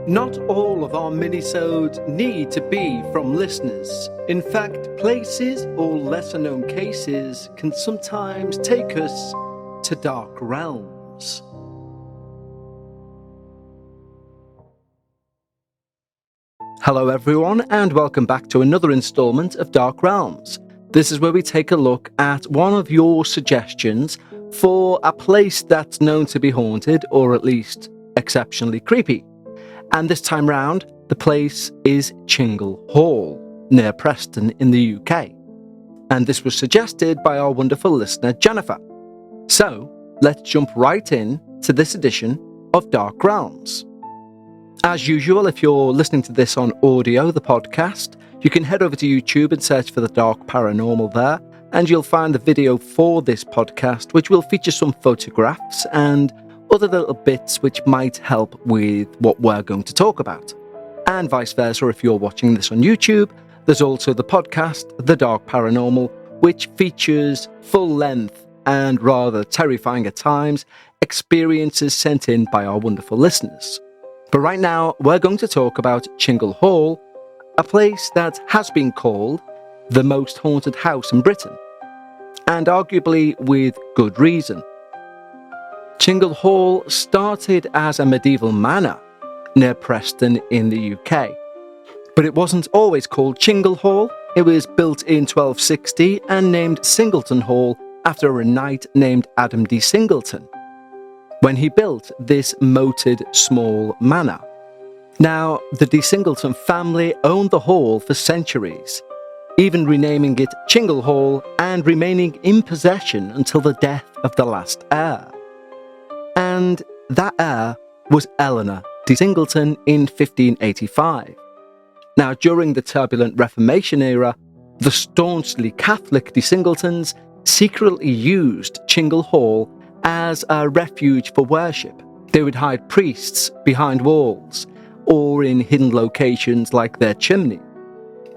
Not all of our minisodes need to be from listeners. In fact, places or lesser-known cases can sometimes take us to dark realms. Hello everyone, and welcome back to another installment of Dark Realms. This is where we take a look at one of your suggestions for a place that's known to be haunted, or at least exceptionally creepy. And this time round, the place is Chingle Hall, near Preston in the UK. And this was suggested by our wonderful listener, Jennifer. So, let's jump right in to this edition of Dark Realms. As usual, if you're listening to this on audio, the podcast, you can head over to YouTube and search for The Dark Paranormal there, and you'll find the video for this podcast, which will feature some photographs and other little bits which might help with what we're going to talk about. And vice versa, if you're watching this on YouTube, there's also the podcast, The Dark Paranormal, which features full-length and rather terrifying at times experiences sent in by our wonderful listeners. But right now, we're going to talk about Chingle Hall, a place that has been called the most haunted house in Britain, and arguably with good reason. Chingle Hall started as a medieval manor near Preston in the UK. But it wasn't always called Chingle Hall. It was built in 1260 and named Singleton Hall after a knight named Adam de Singleton, when he built this moated small manor. Now, the de Singleton family owned the hall for centuries, even renaming it Chingle Hall and remaining in possession until the death of the last heir. And that heir was Eleanor de Singleton in 1585. Now, during the turbulent Reformation era, the staunchly Catholic de Singletons secretly used Chingle Hall as a refuge for worship. They would hide priests behind walls or in hidden locations like their chimney.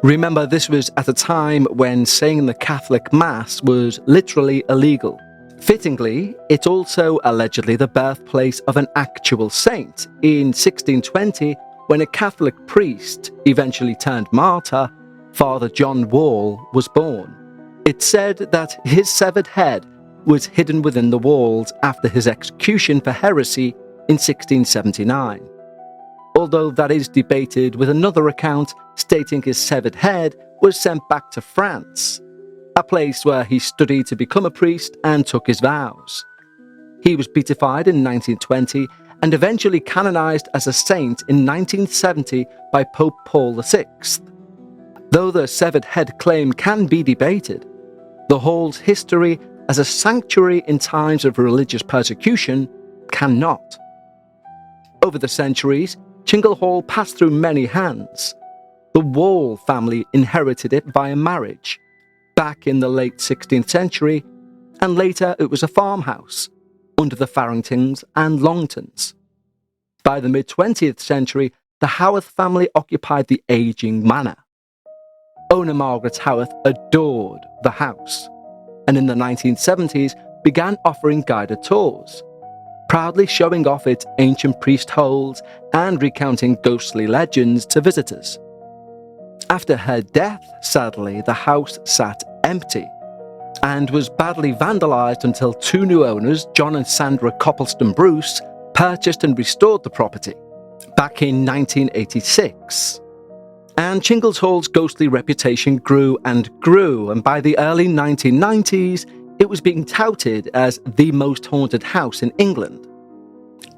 Remember, this was at a time when saying the Catholic Mass was literally illegal. Fittingly, it's also allegedly the birthplace of an actual saint. In 1620, when a Catholic priest eventually turned martyr, Father John Wall was born. It's said that his severed head was hidden within the walls after his execution for heresy in 1679. Although that is debated, with another account stating his severed head was sent back to France, a place where he studied to become a priest and took his vows. He was beatified in 1920 and eventually canonized as a saint in 1970 by Pope Paul VI. Though the severed head claim can be debated, the hall's history as a sanctuary in times of religious persecution cannot. Over the centuries, Chingle Hall passed through many hands. The Wall family inherited it via marriage back in the late 16th century, and later it was a farmhouse under the Farringtons and Longtons. By the mid-20th century, the Howarth family occupied the aging manor. Owner Margaret Howarth adored the house, and in the 1970s began offering guided tours, proudly showing off its ancient priest holes and recounting ghostly legends to visitors. After her death, sadly, the house sat empty and was badly vandalised until two new owners, John and Sandra Coppleston Bruce, purchased and restored the property back in 1986. And Chingle Hall's ghostly reputation grew, and by the early 1990s, it was being touted as the most haunted house in England.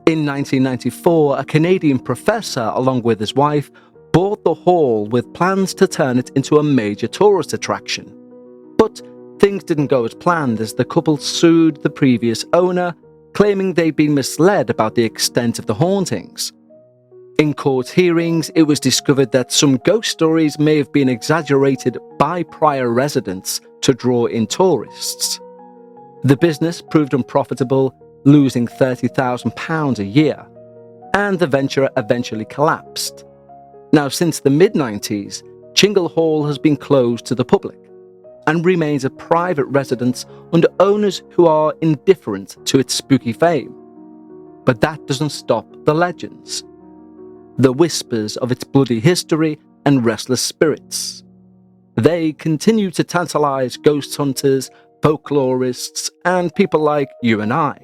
In 1994, a Canadian professor, along with his wife, bought the hall with plans to turn it into a major tourist attraction. But things didn't go as planned, as the couple sued the previous owner, claiming they'd been misled about the extent of the hauntings. In court hearings, it was discovered that some ghost stories may have been exaggerated by prior residents to draw in tourists. The business proved unprofitable, losing £30,000 a year, and the venture eventually collapsed. Now, since the mid-90s, Chingle Hall has been closed to the public and remains a private residence under owners who are indifferent to its spooky fame. But that doesn't stop the legends. the whispers of its bloody history and restless spirits. They continue to tantalize ghost hunters, folklorists, and people like you and I.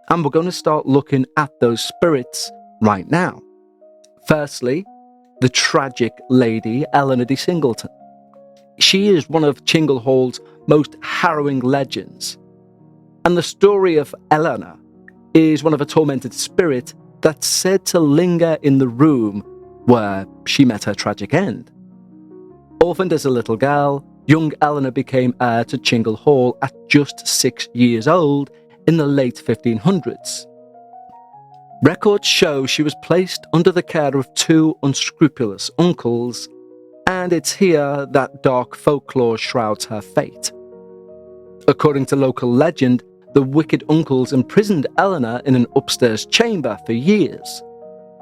And we're going to start looking at those spirits right now. Firstly, the tragic Lady Eleanor de Singleton. She is one of Chinglehall's most harrowing legends, and the story of Eleanor is one of a tormented spirit that's said to linger in the room where she met her tragic end. Orphaned as a little girl, young Eleanor became heir to Chinglehall at just 6 years old in the late 1500s. Records show she was placed under the care of 2 unscrupulous uncles, and it's here that dark folklore shrouds her fate. According to local legend, the wicked uncles imprisoned Eleanor in an upstairs chamber for years,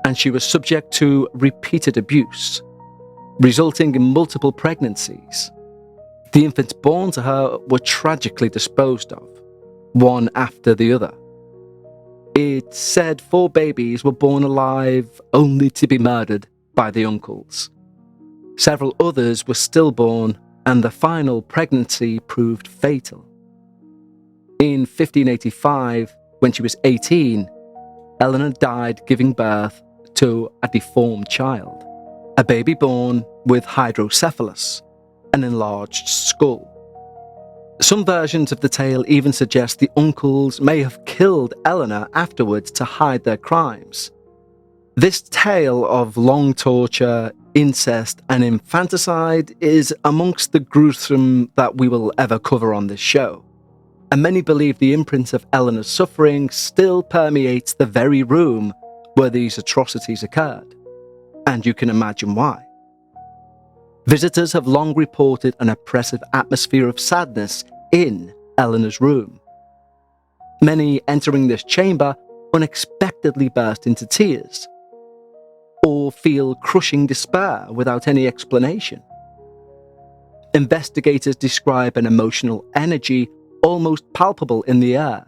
and she was subject to repeated abuse, resulting in multiple pregnancies. The infants born to her were tragically disposed of, one after the other. It said 4 babies were born alive only to be murdered by the uncles. Several others were stillborn, and the final pregnancy proved fatal. In 1585, when she was 18, Eleanor died giving birth to a deformed child, a baby born with hydrocephalus, an enlarged skull. Some versions of the tale even suggest the uncles may have killed Eleanor afterwards to hide their crimes. This tale of long torture, incest, and infanticide is amongst the gruesome that we will ever cover on this show, and many believe the imprint of Eleanor's suffering still permeates the very room where these atrocities occurred, and you can imagine why. Visitors have long reported an oppressive atmosphere of sadness in Eleanor's room. Many entering this chamber unexpectedly burst into tears, or feel crushing despair without any explanation. Investigators describe an emotional energy almost palpable in the air.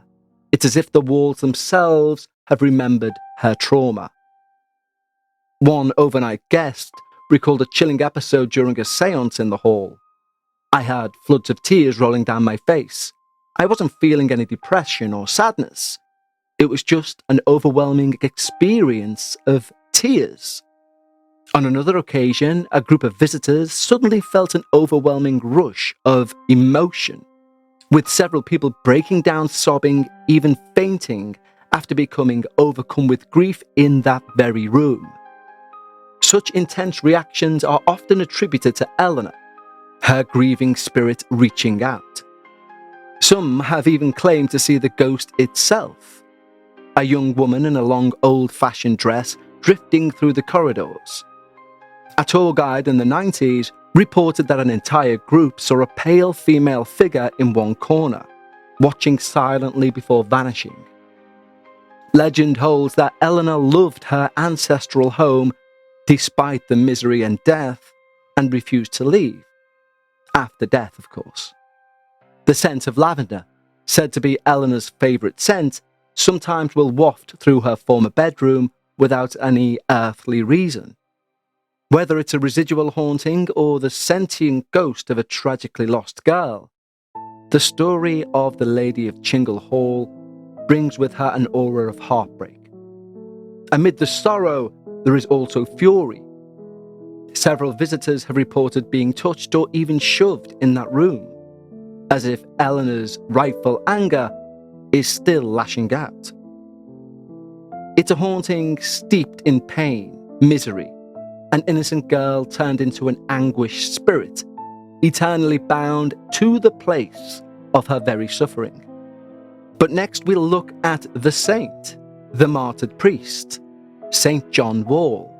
It's as if the walls themselves have remembered her trauma. One overnight guest recalled a chilling episode during a seance in the hall. I had floods of tears rolling down my face. I wasn't feeling any depression or sadness. It was just an overwhelming experience of tears. On another occasion, a group of visitors suddenly felt an overwhelming rush of emotion, with several people breaking down sobbing, even fainting, after becoming overcome with grief in that very room. Such intense reactions are often attributed to Eleanor, her grieving spirit reaching out. Some have even claimed to see the ghost itself, a young woman in a long old-fashioned dress drifting through the corridors. A tour guide in the 90s reported that an entire group saw a pale female figure in one corner, watching silently before vanishing. Legend holds that Eleanor loved her ancestral home despite the misery and death, and refused to leave. After death, of course. The scent of lavender, said to be Eleanor's favourite scent, sometimes will waft through her former bedroom without any earthly reason. Whether it's a residual haunting or the sentient ghost of a tragically lost girl, the story of the Lady of Chinglehall brings with her an aura of heartbreak. Amid the sorrow, there is also fury. Several visitors have reported being touched or even shoved in that room, as if Eleanor's rightful anger is still lashing out. It's a haunting steeped in pain, misery, an innocent girl turned into an anguished spirit, eternally bound to the place of her very suffering. But next we'll look at the saint, the martyred priest, St. John Wall,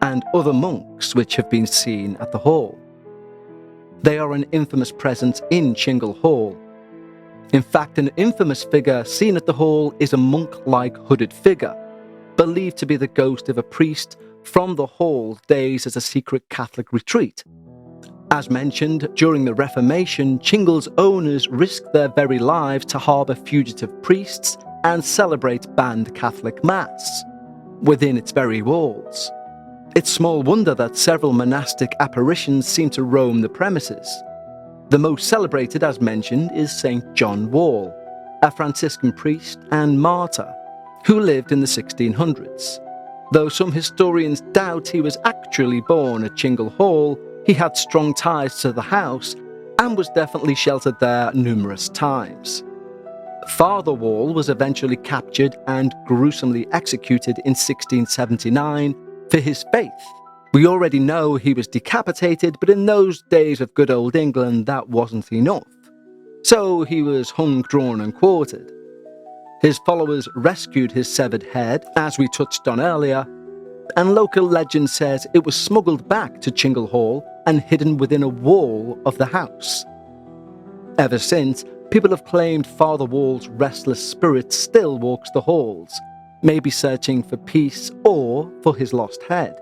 and other monks which have been seen at the hall. They are an infamous presence in Chinglehall. In fact, an infamous figure seen at the hall is a monk-like hooded figure, believed to be the ghost of a priest from the hall days as a secret Catholic retreat. As mentioned, during the Reformation, Chingle's owners risked their very lives to harbour fugitive priests and celebrate banned Catholic Mass. within its very walls. It's small wonder that several monastic apparitions seem to roam the premises. The most celebrated, as mentioned, is St. John Wall, a Franciscan priest and martyr who lived in the 1600s. Though some historians doubt he was actually born at Chingle Hall, he had strong ties to the house and was definitely sheltered there numerous times. Father Wall was eventually captured and gruesomely executed in 1679 for his faith. We already know he was decapitated, but in those days of good old England that wasn't enough. So he was hung, drawn and quartered. His followers rescued his severed head, as we touched on earlier, and local legend says it was smuggled back to Chingle Hall and hidden within a wall of the house. Ever since, people have claimed Father Wall's restless spirit still walks the halls, maybe searching for peace or for his lost head.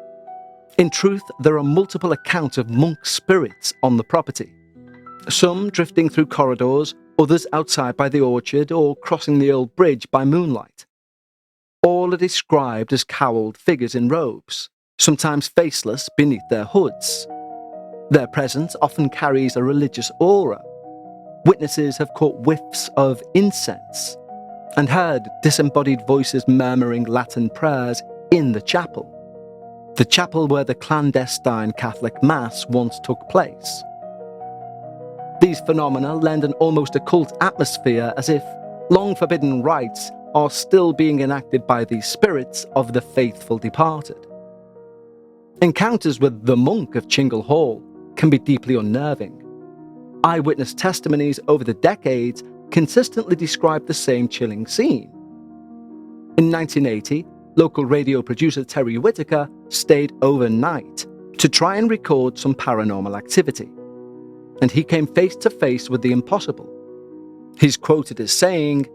In truth, there are multiple accounts of monk spirits on the property. Some drifting through corridors, others outside by the orchard or crossing the old bridge by moonlight. All are described as cowled figures in robes, sometimes faceless beneath their hoods. Their presence often carries a religious aura. Witnesses have caught whiffs of incense and heard disembodied voices murmuring Latin prayers in the chapel where the clandestine Catholic Mass once took place. These phenomena lend an almost occult atmosphere, as if long-forbidden rites are still being enacted by the spirits of the faithful departed. Encounters with the monk of Chingle Hall can be deeply unnerving. Eyewitness testimonies over the decades consistently describe the same chilling scene. In 1980, local radio producer Terry Whitaker stayed overnight to try and record some paranormal activity, and he came face to face with the impossible. He's quoted as saying,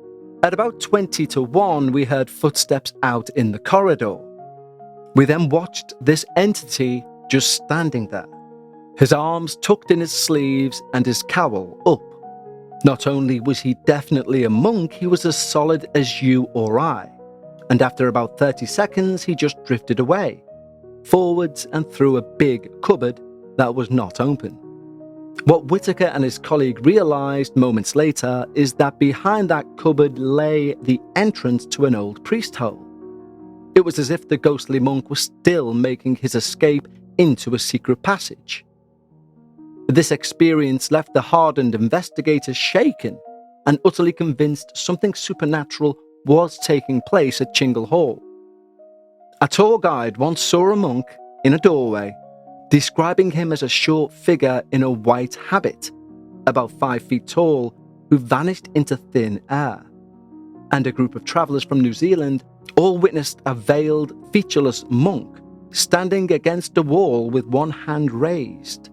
"At about 20 to 1, we heard footsteps out in the corridor. We then watched this entity just standing there, his arms tucked in his sleeves and his cowl up. Not only was he definitely a monk, he was as solid as you or I. And after about 30 seconds, he just drifted away, forwards and through a big cupboard that was not open." What Whitaker and his colleague realised moments later is that behind that cupboard lay the entrance to an old priest hole. It was as if the ghostly monk was still making his escape into a secret passage. This experience left the hardened investigators shaken and utterly convinced something supernatural was taking place at Chingle Hall. A tour guide once saw a monk in a doorway, describing him as a short figure in a white habit, about 5 feet tall, who vanished into thin air. And a group of travellers from New Zealand all witnessed a veiled, featureless monk standing against a wall with one hand raised,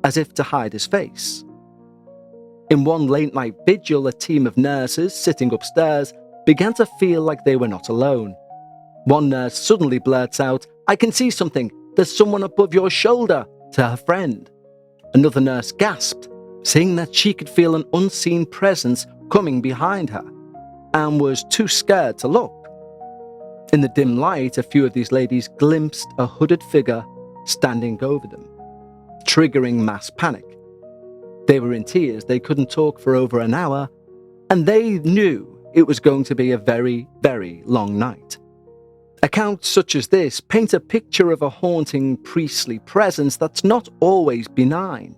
as if to hide his face. In one late-night vigil, a team of nurses sitting upstairs began to feel like they were not alone. One nurse suddenly blurts out, "I can see something. There's someone above your shoulder," to her friend. Another nurse gasped, saying that she could feel an unseen presence coming behind her, and was too scared to look. In the dim light, a few of these ladies glimpsed a hooded figure standing over them, triggering mass panic. They were in tears, they couldn't talk for over an hour, and they knew it was going to be a very, very long night. Accounts such as this paint a picture of a haunting priestly presence that's not always benign.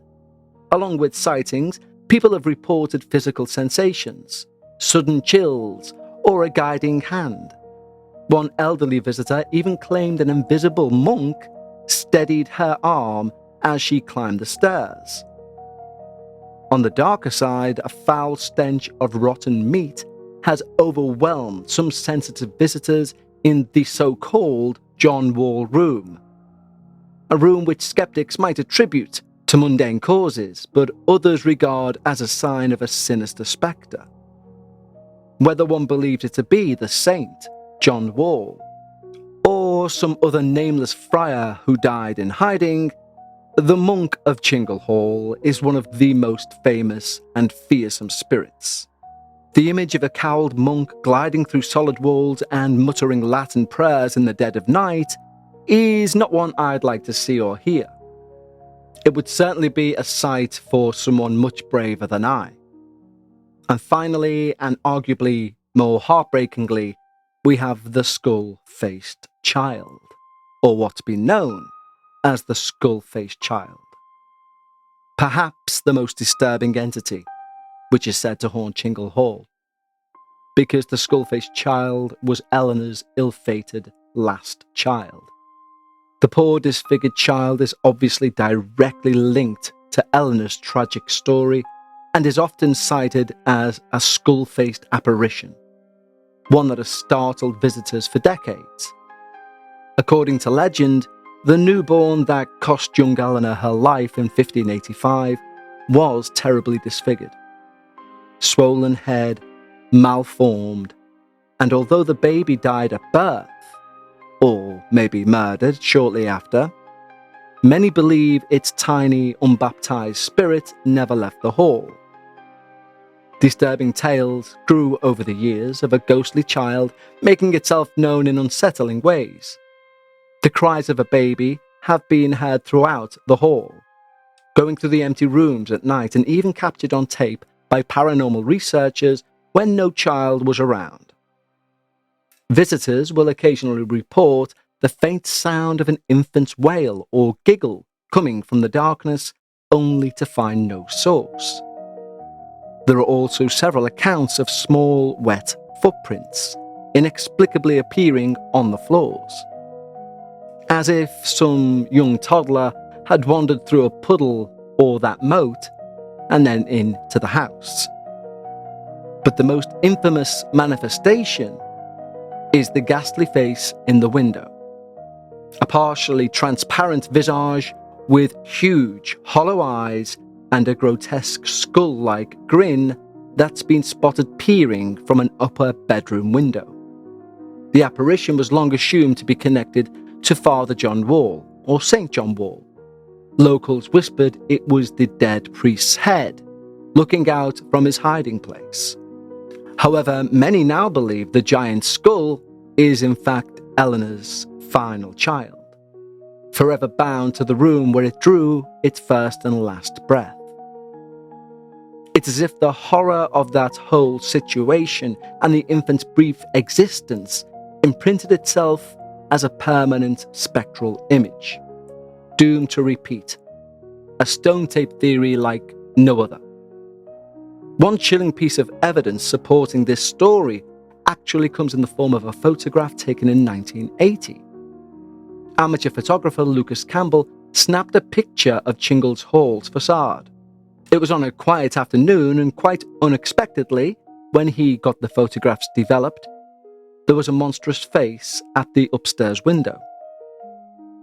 Along with sightings, people have reported physical sensations, sudden chills, or a guiding hand. One elderly visitor even claimed an invisible monk steadied her arm as she climbed the stairs. On the darker side, a foul stench of rotten meat has overwhelmed some sensitive visitors in the so-called John Wall room. A room which skeptics might attribute to mundane causes, but others regard as a sign of a sinister spectre. Whether one believes it to be the saint, John Wall, or some other nameless friar who died in hiding, the monk of Chingle Hall is one of the most famous and fearsome spirits. The image of a cowled monk gliding through solid walls and muttering Latin prayers in the dead of night is not one I'd like to see or hear. It would certainly be a sight for someone much braver than I. And finally, and arguably more heartbreakingly, we have the skull-faced child, or what's been known as the skull-faced child. Perhaps the most disturbing entity, which is said to haunt Chingle Hall, because the skull-faced child was Eleanor's ill-fated last child. The poor disfigured child is obviously directly linked to Eleanor's tragic story and is often cited as a skull-faced apparition, one that has startled visitors for decades. According to legend, the newborn that cost young Eleanor her life in 1585 was terribly disfigured. Swollen head, malformed, and although the baby died at birth, or maybe murdered shortly after, many believe its tiny, unbaptized spirit never left the hall. Disturbing tales grew over the years of a ghostly child making itself known in unsettling ways. The cries of a baby have been heard throughout the hall, going through the empty rooms at night and even captured on tape by paranormal researchers when no child was around. Visitors will occasionally report the faint sound of an infant's wail or giggle coming from the darkness, only to find no source. There are also several accounts of small, wet footprints, inexplicably appearing on the floors, as if some young toddler had wandered through a puddle or that moat and then into the house. But the most infamous manifestation is the ghastly face in the window. A partially transparent visage with huge, hollow eyes and a grotesque skull-like grin that's been spotted peering from an upper bedroom window. The apparition was long assumed to be connected to Father John Wall, or St. John Wall. Locals whispered it was the dead priest's head, looking out from his hiding place. However, many now believe the giant skull is in fact Eleanor's final child, forever bound to the room where it drew its first and last breath. It's as if the horror of that whole situation and the infant's brief existence imprinted itself as a permanent spectral image, doomed to repeat, a stone tape theory like no other. One chilling piece of evidence supporting this story actually comes in the form of a photograph taken in 1980. Amateur photographer Lucas Campbell snapped a picture of Chingle's Hall's facade. It was on a quiet afternoon, and quite unexpectedly, when he got the photographs developed, there was a monstrous face at the upstairs window.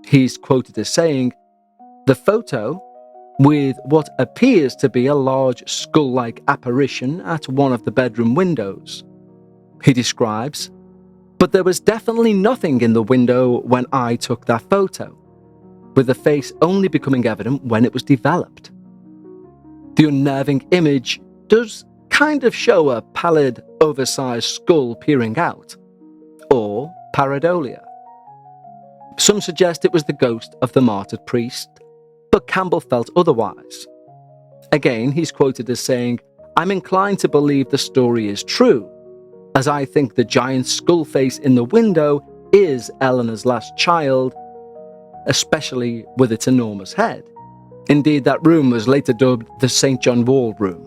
He's quoted as saying, "The photo, with what appears to be a large skull-like apparition at one of the bedroom windows," he describes, "but there was definitely nothing in the window when I took that photo, with the face only becoming evident when it was developed. The unnerving image does kind of show a pallid, oversized skull peering out, or pareidolia. Some suggest it was the ghost of the martyred priest, but Campbell felt otherwise. Again, he's quoted as saying, "I'm inclined to believe the story is true, as I think the giant skull face in the window is Eleanor's last child, especially with its enormous head. Indeed, that room was later dubbed the St. John Wall Room.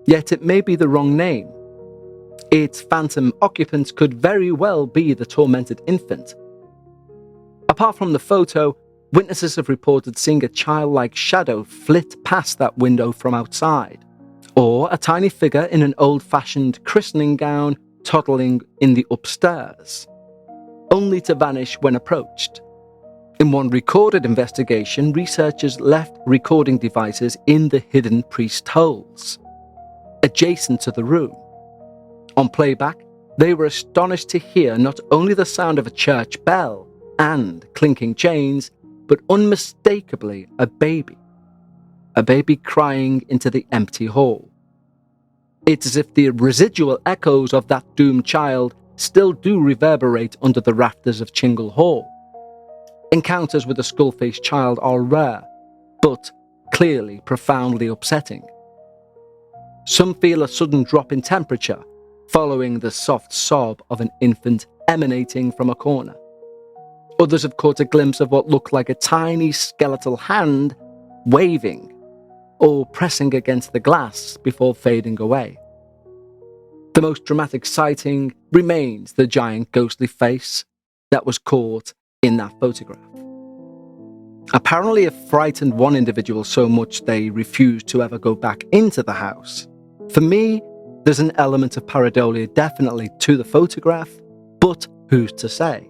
Yet it may be the wrong name. Its phantom occupant could very well be the tormented infant." Apart from the photo, witnesses have reported seeing a childlike shadow flit past that window from outside, or a tiny figure in an old-fashioned christening gown toddling in the upstairs, only to vanish when approached. In one recorded investigation, researchers left recording devices in the hidden priest holes, adjacent to the room. On playback, they were astonished to hear not only the sound of a church bell and clinking chains, but unmistakably a baby crying into the empty hall. It's as if the residual echoes of that doomed child still do reverberate under the rafters of Chingle Hall. Encounters with a skull-faced child are rare, but clearly profoundly upsetting. Some feel a sudden drop in temperature following the soft sob of an infant emanating from a corner. Others have caught a glimpse of what looked like a tiny skeletal hand waving or pressing against the glass before fading away. The most dramatic sighting remains the giant ghostly face that was caught in that photograph. Apparently, it frightened one individual so much they refused to ever go back into the house. For me, there's an element of pareidolia definitely to the photograph, but who's to say?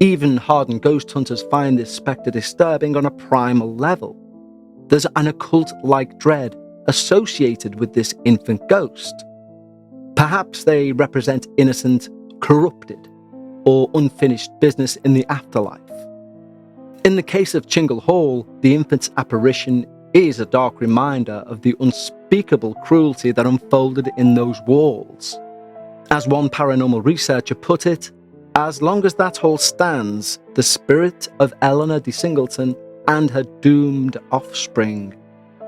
Even hardened ghost hunters find this spectre disturbing on a primal level. There's an occult-like dread associated with this infant ghost. Perhaps they represent innocent, corrupted, or unfinished business in the afterlife. In the case of Chingle Hall, the infant's apparition is a dark reminder of the unspeakable cruelty that unfolded in those walls. As one paranormal researcher put it, as long as that hall stands, the spirit of Eleanor de Singleton and her doomed offspring,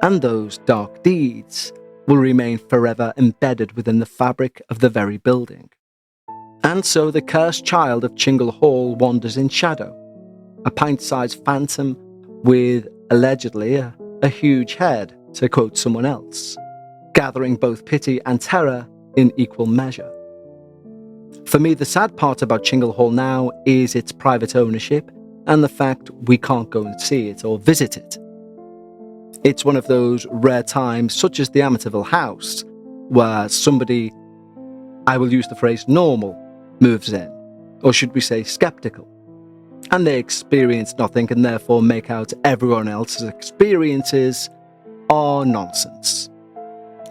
and those dark deeds, will remain forever embedded within the fabric of the very building. And so the cursed child of Chingle Hall wanders in shadow, a pint-sized phantom with, allegedly, a huge head, to quote someone else, gathering both pity and terror in equal measure. For me, the sad part about Chingle Hall now is its private ownership and the fact we can't go and see it or visit it. It's one of those rare times, such as the Amityville house, where somebody, I will use the phrase normal, moves in, or should we say skeptical, and they experience nothing and therefore make out everyone else's experiences are nonsense.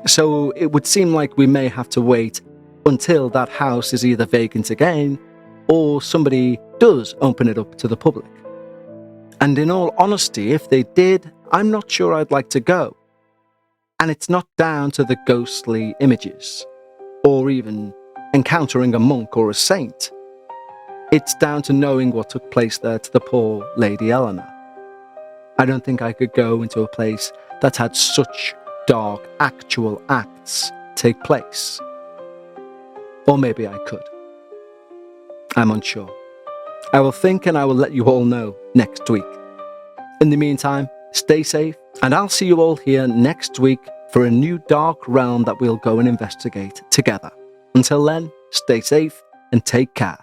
So it would seem like we may have to wait until that house is either vacant again or somebody does open it up to the public. And in all honesty, if they did, I'm not sure I'd like to go. And it's not down to the ghostly images, or even encountering a monk or a saint. It's down to knowing what took place there to the poor Lady Eleanor. I don't think I could go into a place that had such dark actual acts take place. Or maybe I could. I'm unsure. I will think and I will let you all know next week. In the meantime, stay safe, and I'll see you all here next week for a new dark realm that we'll go and investigate together. Until then, stay safe and take care.